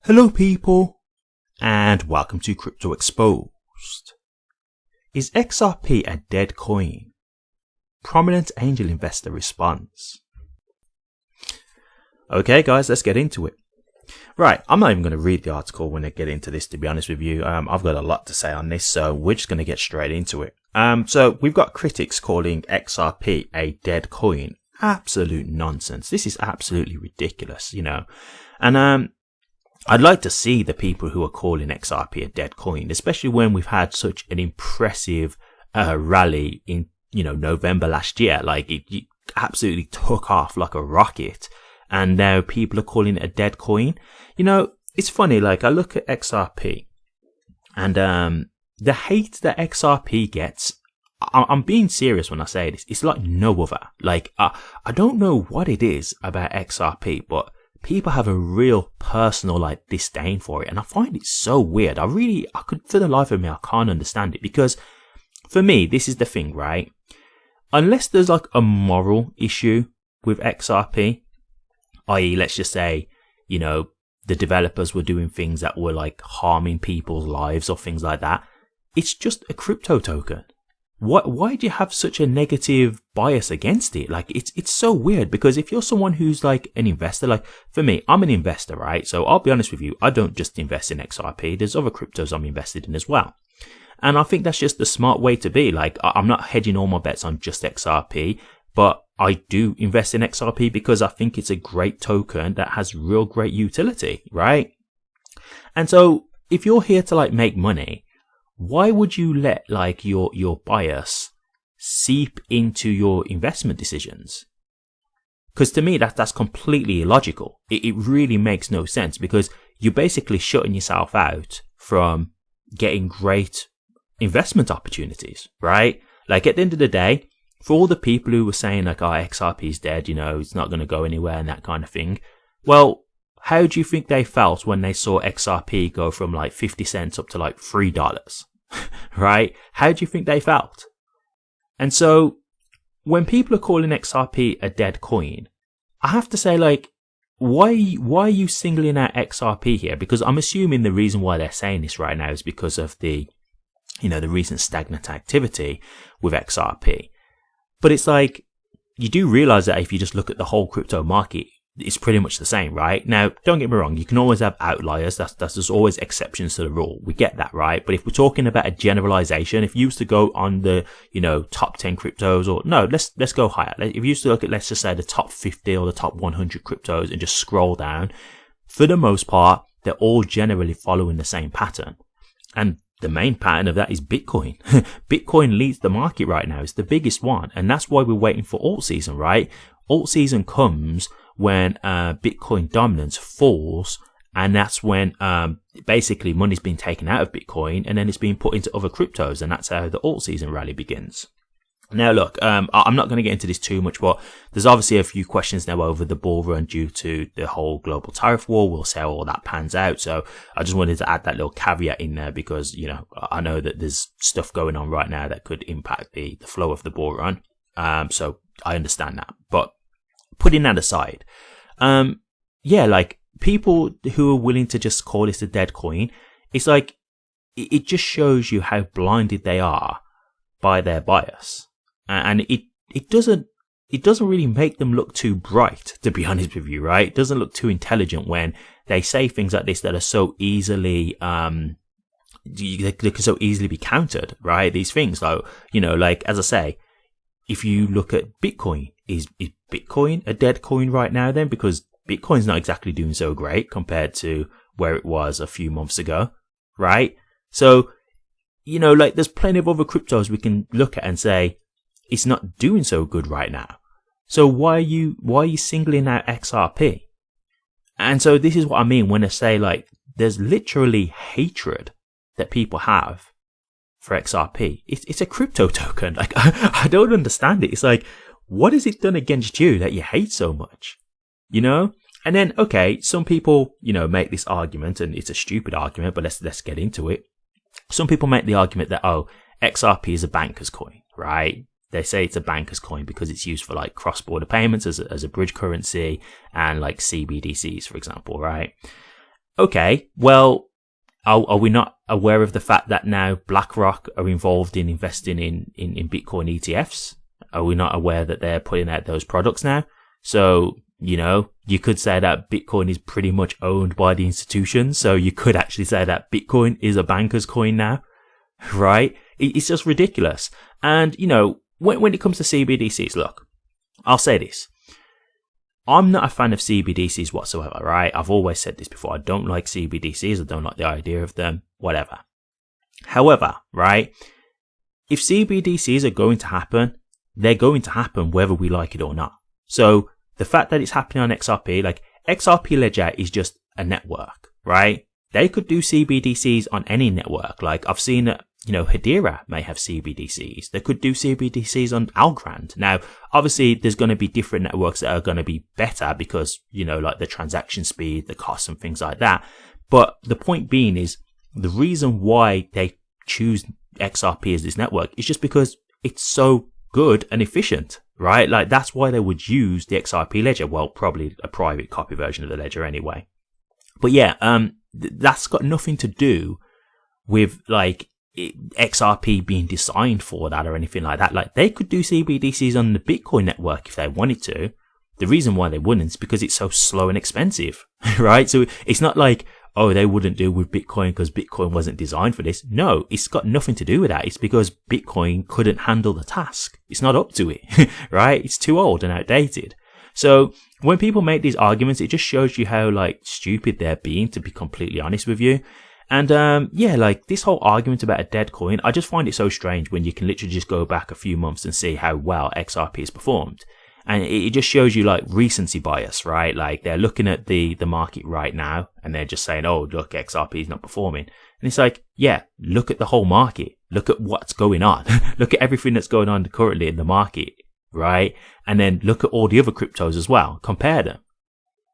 Hello people, and welcome to Crypto Exposed. Is XRP a dead coin? Prominent angel investor responds. Okay guys, let's get into it. Right, I'm not even going to read the article when I get into this, to be honest with you. I've got a lot to say on this, so we're just going to get straight into it. So we've got critics calling XRP a dead coin. Absolute nonsense. This is absolutely ridiculous, you know. And I'd like to see the people who are calling XRP a dead coin, especially when we've had such an impressive rally in, November last year. Like it absolutely took off like a rocket, and now people are calling it a dead coin. It's funny. Like I look at XRP, and the hate that XRP gets. I'm being serious when I say this. It's like no other. Like I don't know what it is about XRP, but people have a real personal disdain for it, and I find it so weird. I could, for the life of me, I can't understand it, because for me, this is the thing, right? Unless there's a moral issue with XRP, i.e., let's just say, the developers were doing things that were harming people's lives or things like that, it's just a crypto token. Why do you have such a negative bias against it? It's so weird, because if you're someone who's an investor, for me, I'm an investor, right? So I'll be honest with you, I don't just invest in XRP. There's other cryptos I'm invested in as well. And I think that's just the smart way to be. I'm not hedging all my bets on just XRP, but I do invest in XRP because I think it's a great token that has real great utility, right? And so if you're here to make money, why would you let your bias seep into your investment decisions? Because to me, that's completely illogical. It really makes no sense, because you're basically shutting yourself out from getting great investment opportunities, right? At the end of the day, for all the people who were saying XRP is dead, it's not going to go anywhere and that kind of thing. Well, how do you think they felt when they saw XRP go from 50 cents up to $3? Right? How do you think they felt? And so when people are calling XRP a dead coin, I have to say, why are you singling out XRP here? Because I'm assuming the reason why they're saying this right now is because of the recent stagnant activity with XRP. But it's you do realize that if you just look at the whole crypto market, it's pretty much the same, right? Now, don't get me wrong, you can always have outliers. There's always exceptions to the rule. We get that, right? But if we're talking about a generalization, if you used to go on the, top 10 cryptos, or no, let's go higher. If you used to look at, let's just say, the top 50 or the top 100 cryptos and just scroll down, for the most part, they're all generally following the same pattern. And the main pattern of that is Bitcoin. Bitcoin leads the market right now. It's the biggest one. And that's why we're waiting for alt season, right? Alt season comes when Bitcoin dominance falls, and that's when basically money's been taken out of Bitcoin and then it's being put into other cryptos, and that's how the alt season rally begins. Now look, I'm not going to get into this too much, but there's obviously a few questions now over the bull run due to the whole global tariff war. We'll see how all that pans out. So I just wanted to add that little caveat in there, because I know that there's stuff going on right now that could impact the flow of the bull run. So I understand that, but putting that aside, people who are willing to just call this a dead coin, it's it just shows you how blinded they are by their bias, and it doesn't really make them look too bright, to be honest with you, right? It doesn't look too intelligent when they say things like this that are so easily they can so easily be countered, right? These things, as I say, if you look at Bitcoin, is Bitcoin a dead coin right now then? Because Bitcoin's not exactly doing so great compared to where it was a few months ago, right? So, there's plenty of other cryptos we can look at and say it's not doing so good right now. So why are you singling out XRP? And so this is what I mean when I say there's literally hatred that people have for XRP. It's a crypto token. I don't understand it. It's what has it done against you that you hate so much? And then, okay, some people, make this argument, and it's a stupid argument, but let's get into it. Some people make the argument that, XRP is a banker's coin, right? They say it's a banker's coin because it's used for cross-border payments as a bridge currency, and CBDCs, for example, right? Okay, well, are we not aware of the fact that now BlackRock are involved in investing in Bitcoin ETFs? Are we not aware that they're putting out those products now? So, you could say that Bitcoin is pretty much owned by the institutions. So you could actually say that Bitcoin is a banker's coin now, right? It's just ridiculous. And, when it comes to CBDCs, look, I'll say this. I'm not a fan of CBDCs whatsoever, right? I've always said this before. I don't like CBDCs. I don't like the idea of them, whatever. However, right, if CBDCs are going to happen, they're going to happen whether we like it or not. So the fact that it's happening on XRP, like XRP Ledger is just a network, right? They could do CBDCs on any network. Like I've seen that, Hedera may have CBDCs. They could do CBDCs on Algorand. Now, obviously, there's going to be different networks that are going to be better because, like the transaction speed, the costs and things like that. But the point being is the reason why they choose XRP as this network is just because it's so good and efficient, right? Like that's why they would use the XRP Ledger. Well, probably a private copy version of the Ledger anyway. But yeah, that's got nothing to do with like XRP being designed for that or anything like that. Like they could do CBDCs on the Bitcoin network if they wanted to. The reason why they wouldn't is because it's so slow and expensive, right? So it's not like, oh, they wouldn't do with Bitcoin because Bitcoin wasn't designed for this. No, it's got nothing to do with that. It's because Bitcoin couldn't handle the task. It's not up to it, right? It's too old and outdated. So when people make these arguments, it just shows you how like stupid they're being, to be completely honest with you. And like this whole argument about a dead coin, I just find it so strange when you can literally just go back a few months and see how well XRP has performed. And it just shows you like recency bias, right? Like they're looking at the market right now and they're just saying, oh, look, XRP is not performing. And it's like, yeah, look at the whole market. Look at what's going on. Look at everything that's going on currently in the market, right? And then look at all the other cryptos as well. Compare them,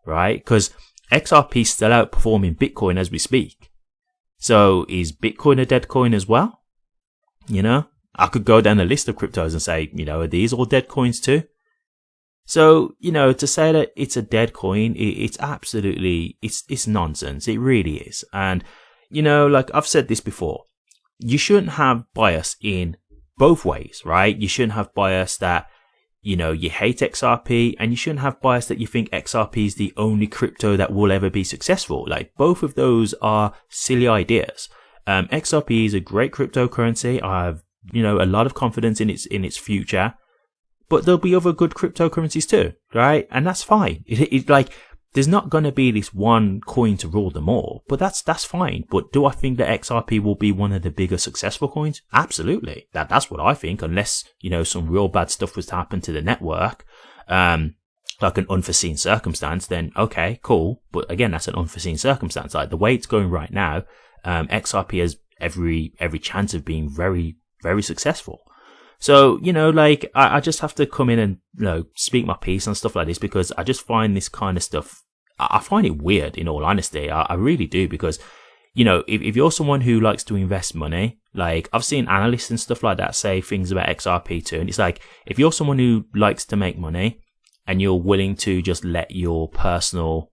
right? Because XRP is still outperforming Bitcoin as we speak. So is Bitcoin a dead coin as well? I could go down the list of cryptos and say, are these all dead coins too? So, to say that it's a dead coin, it's absolutely, it's nonsense. It really is. And, like I've said this before, you shouldn't have bias in both ways, right? You shouldn't have bias that, you hate XRP, and you shouldn't have bias that you think XRP is the only crypto that will ever be successful. Like both of those are silly ideas. XRP is a great cryptocurrency. I have, a lot of confidence in its future. But there'll be other good cryptocurrencies too, right? And that's fine. It's like there's not going to be this one coin to rule them all, but that's fine. But do I think that XRP will be one of the bigger successful coins? Absolutely. That's what I think, unless, some real bad stuff was to happen to the network, like an unforeseen circumstance, then okay, cool. But again, that's an unforeseen circumstance. Like the way it's going right now, XRP has every chance of being very, very successful. So, like, I just have to come in and, speak my piece and stuff like this, because I just find this kind of stuff, I find it weird, in all honesty. I really do, because, if you're someone who likes to invest money, like, I've seen analysts and stuff like that say things about XRP too, and it's like, if you're someone who likes to make money, and you're willing to just let your personal,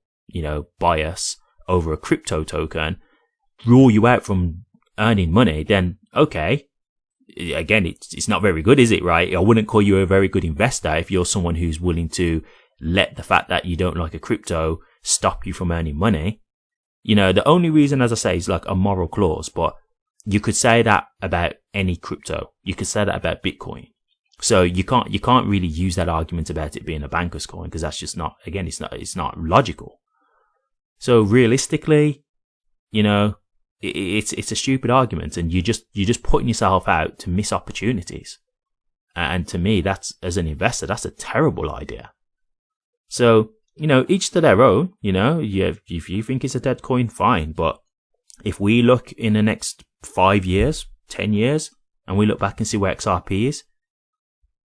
bias over a crypto token rule you out from earning money, then, okay. Again, it's not very good, is it, right? I wouldn't call you a very good investor if you're someone who's willing to let the fact that you don't like a crypto stop you from earning money. The only reason, as I say, is like a moral clause, but you could say that about any crypto. You could say that about Bitcoin. So you can't really use that argument about it being a banker's coin, because that's just not, again, it's not logical. So realistically, it's a stupid argument, and you're just putting yourself out to miss opportunities. And to me, that's, as an investor, that's a terrible idea. So, each to their own, if you think it's a dead coin, fine. But if we look in the next 5 years, 10 years, and we look back and see where XRP is,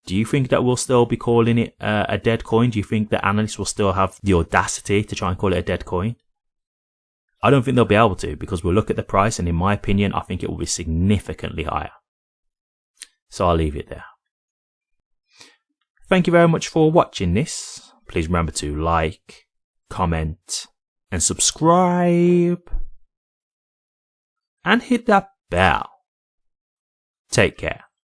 do you think that we'll still be calling it a dead coin? Do you think that analysts will still have the audacity to try and call it a dead coin? I don't think they'll be able to, because we'll look at the price, and in my opinion, I think it will be significantly higher. So I'll leave it there. Thank you very much for watching this. Please remember to like, comment, and subscribe and hit that bell. Take care.